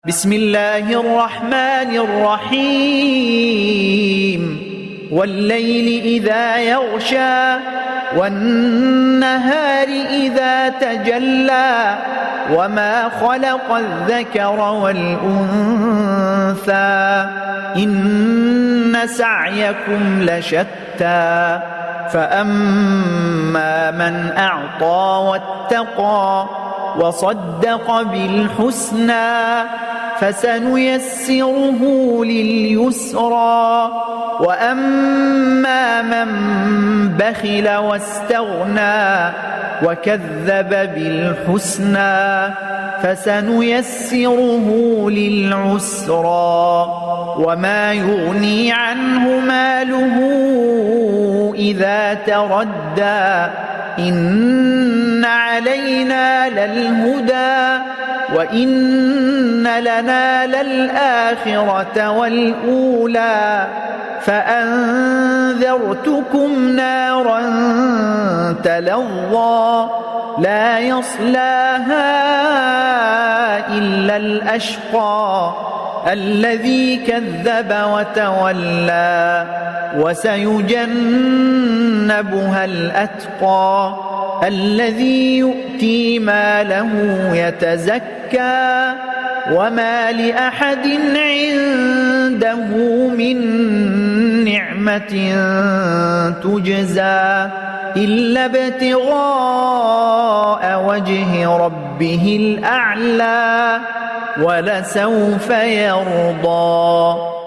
بسم الله الرحمن الرحيم والليل إذا يغشى والنهار إذا تجلى وما خلق الذكر والأنثى إن سعيكم لشتى فأما من أعطى واتقى وصدق بالحسنى فسنيسره لليسرى وأما من بخل واستغنى وكذب بالحسنى فسنيسره للعسرى وما يغني عنه ماله إذا تردى إن علينا للهدى وإن لنا للآخرة والأولى فأنذرتكم نارا تلظى لا يصلاها إلا الأشقى الذي كذب وتولى وسيجنبها الأتقى الذي يؤتي ماله يتزكى وما لأحد عنده من نعمة تجزى إلا ابتغاء وجه ربه الأعلى ولسوف يرضى.